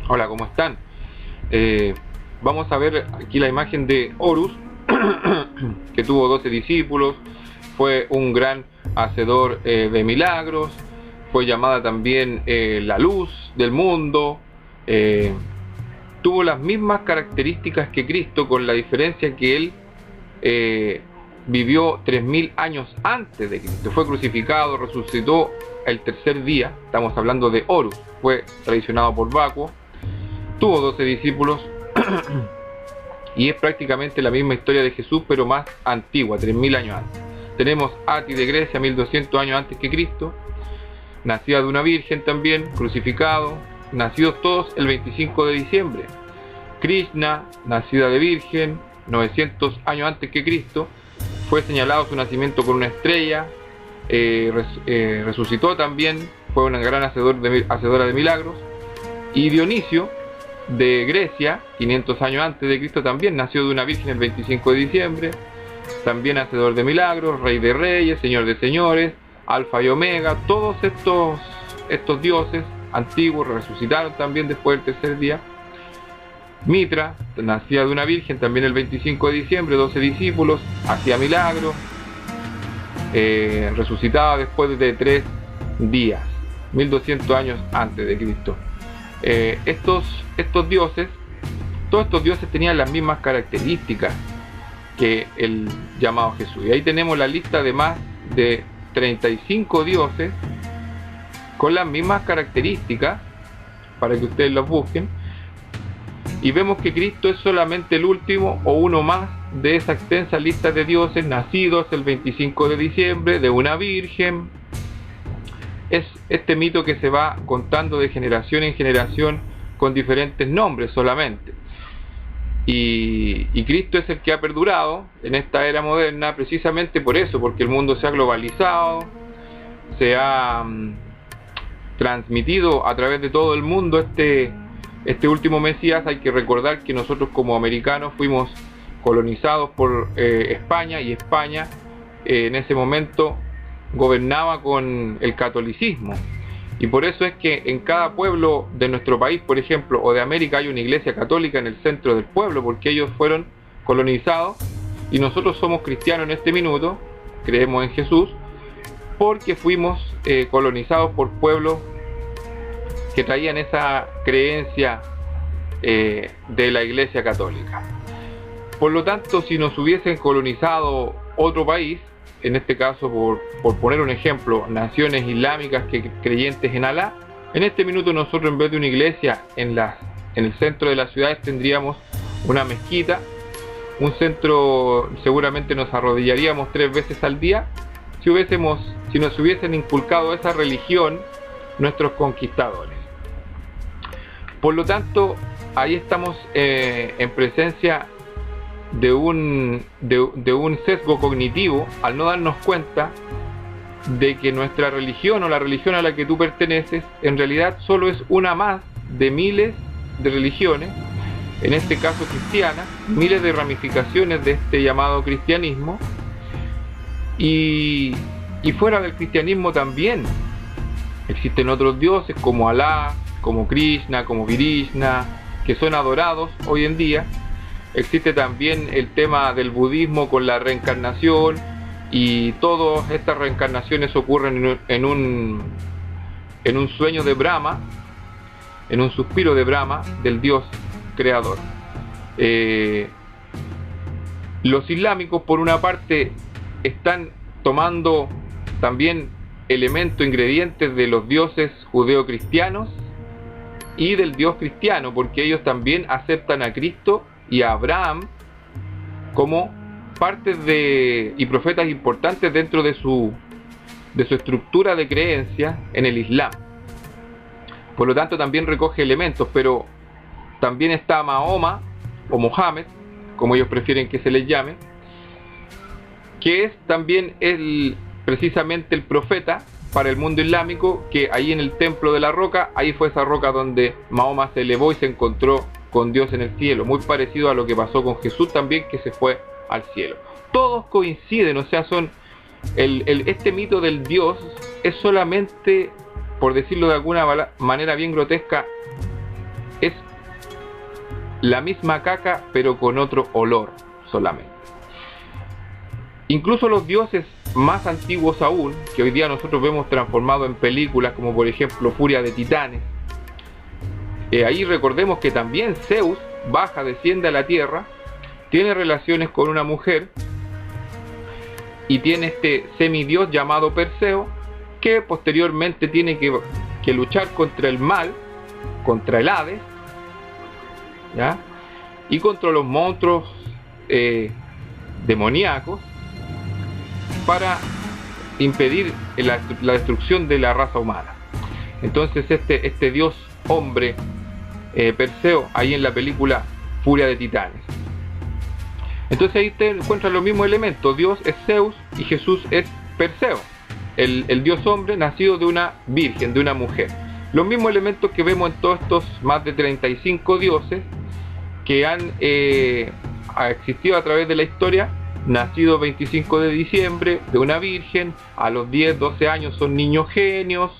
Hola, ¿cómo están? Vamos a ver aquí la imagen de Horus, que tuvo 12 discípulos, fue un gran hacedor de milagros, fue llamada también la luz del mundo, eh, tuvo las mismas características que Cristo, con la diferencia que él eh, vivió 3000 años antes de Cristo, fue crucificado, resucitó el tercer día. Estamos hablando de Horus, fue traicionado por Vacuo, tuvo 12 discípulos y es prácticamente la misma historia de Jesús, pero más antigua, 3000 años antes. Tenemos Ati de Grecia, 1200 años antes que Cristo, nacida de una virgen también, crucificado, nacidos todos el 25 de diciembre. Krishna, nacida de virgen, 900 años antes que Cristo, fue señalado su nacimiento con una estrella, resucitó también, fue una gran hacedora de milagros. Y Dionisio, de Grecia, 500 años antes de Cristo, también nació de una virgen el 25 de diciembre, también hacedor de milagros, rey de reyes, señor de señores, alfa y omega. Todos estos dioses antiguos resucitaron también después del tercer día. Mitra, nacida de una virgen, también el 25 de diciembre, 12 discípulos, hacía milagros, resucitaba después de 3 días, 1200 años antes de Cristo. Estos dioses, todos estos dioses tenían las mismas características que el llamado Jesús. Y ahí tenemos la lista de más de 35 dioses con las mismas características, para que ustedes los busquen. Y vemos que Cristo es solamente el último o uno más de esa extensa lista de dioses nacidos el 25 de diciembre de una virgen. Es este mito que se va contando de generación en generación con diferentes nombres solamente. Y Cristo es el que ha perdurado en esta era moderna precisamente por eso, porque el mundo se ha globalizado, se ha transmitido a través de todo el mundo este último Mesías. Hay que recordar que nosotros como americanos fuimos colonizados por España, y España en ese momento gobernaba con el catolicismo, y por eso es que en cada pueblo de nuestro país, por ejemplo, o de América, hay una iglesia católica en el centro del pueblo, porque ellos fueron colonizados y nosotros somos cristianos en este minuto, creemos en Jesús, porque fuimos colonizados por pueblos que traían esa creencia de la iglesia católica. Por lo tanto, si nos hubiesen colonizado otro país, en este caso, por poner un ejemplo, naciones islámicas creyentes en Alá, en este minuto nosotros, en vez de una iglesia en el centro de las ciudades, tendríamos una mezquita, un centro. Seguramente nos arrodillaríamos 3 veces al día si nos hubiesen inculcado esa religión nuestros conquistadores. Por lo tanto, ahí estamos en presencia de un sesgo cognitivo, al no darnos cuenta de que nuestra religión, o la religión a la que tú perteneces, en realidad solo es una más de miles de religiones, en este caso cristiana, miles de ramificaciones de este llamado cristianismo. Y fuera del cristianismo también existen otros dioses como Alá, como Krishna, como Virishna, que son adorados hoy en día. Existe también el tema del budismo con la reencarnación, y todas estas reencarnaciones ocurren en un sueño de Brahma, en un suspiro de Brahma, del Dios creador. Los islámicos, por una parte, están tomando también elementos, ingredientes de los dioses judeocristianos y del Dios cristiano, porque ellos también aceptan a Cristo y a Abraham como partes y profetas importantes dentro de su estructura de creencia en el Islam. Por lo tanto, también recoge elementos, pero también está Mahoma, o Mohammed, como ellos prefieren que se les llame, que es también precisamente el profeta para el mundo islámico, que ahí en el templo de la roca, ahí fue esa roca donde Mahoma se elevó y se encontró con Dios en el cielo, muy parecido a lo que pasó con Jesús también, que se fue al cielo. Todos coinciden, o sea, este mito del Dios es solamente por decirlo de alguna manera bien grotesca, es la misma caca pero con otro olor solamente. Incluso los dioses más antiguos aún, que hoy día nosotros vemos transformados en películas como por ejemplo Furia de Titanes, ahí recordemos que también Zeus baja, desciende a la tierra, tiene relaciones con una mujer y tiene este semidios llamado Perseo, que posteriormente tiene que luchar contra el mal, contra el Hades, ¿ya? Y contra los monstruos demoníacos, para impedir la destrucción de la raza humana. Entonces este dios hombre, Perseo, ahí en la película Furia de Titanes. Entonces ahí te encuentras los mismos elementos. Dios es Zeus y Jesús es Perseo, el dios hombre nacido de una virgen, de una mujer. Los mismos elementos que vemos en todos estos más de 35 dioses que han existido a través de la historia. Nacido 25 de diciembre de una virgen, a los 10, 12 años son niños genios,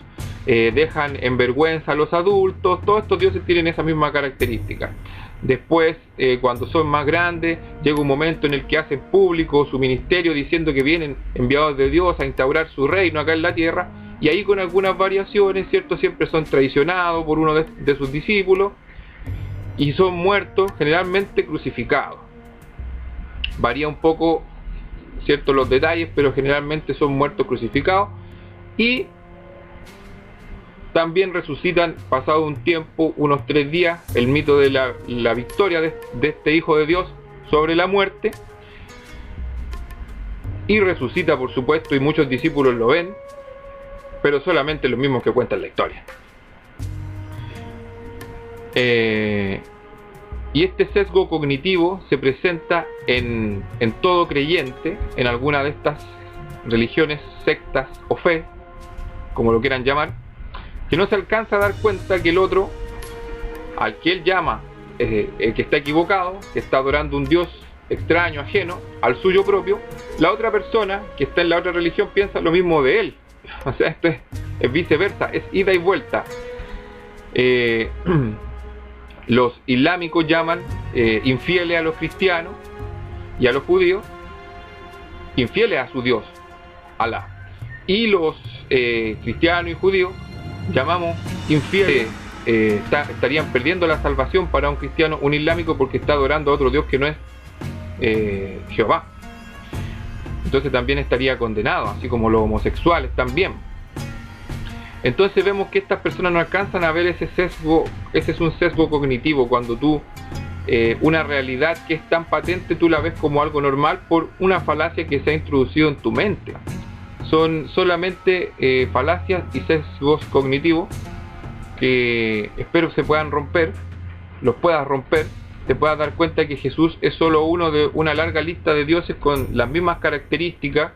dejan en vergüenza a los adultos. Todos estos dioses tienen esa misma característica. Después, cuando son más grandes, llega un momento en el que hacen público su ministerio diciendo que vienen enviados de Dios a instaurar su reino acá en la tierra, y ahí con algunas variaciones, ¿cierto? Siempre son traicionados por uno de sus discípulos y son muertos, generalmente crucificados. Varía un poco, ¿cierto?, los detalles, pero generalmente son muertos crucificados, y también resucitan pasado un tiempo, unos 3 días, el mito de la victoria de este Hijo de Dios sobre la muerte, y resucita, por supuesto, y muchos discípulos lo ven, pero solamente los mismos que cuentan la historia. Y este sesgo cognitivo se presenta en todo creyente, en alguna de estas religiones, sectas o fe, como lo quieran llamar, que no se alcanza a dar cuenta que el otro, al que él llama el que está equivocado, que está adorando un Dios extraño, ajeno al suyo propio, la otra persona que está en la otra religión piensa lo mismo de él. O sea, esto es viceversa, es ida y vuelta. Los islámicos llaman infieles a los cristianos y a los judíos, infieles a su Dios, Alá. Y los cristianos y judíos llamamos infieles, estarían perdiendo la salvación para un cristiano, un islámico, porque está adorando a otro Dios que no es Jehová. Entonces también estaría condenado, así como los homosexuales también. Entonces vemos que estas personas no alcanzan a ver ese sesgo. Ese es un sesgo cognitivo, cuando tú una realidad que es tan patente tú la ves como algo normal por una falacia que se ha introducido en tu mente. Son solamente falacias y sesgos cognitivos que espero se puedan romper, los puedas romper, te puedas dar cuenta que Jesús es solo uno de una larga lista de dioses con las mismas características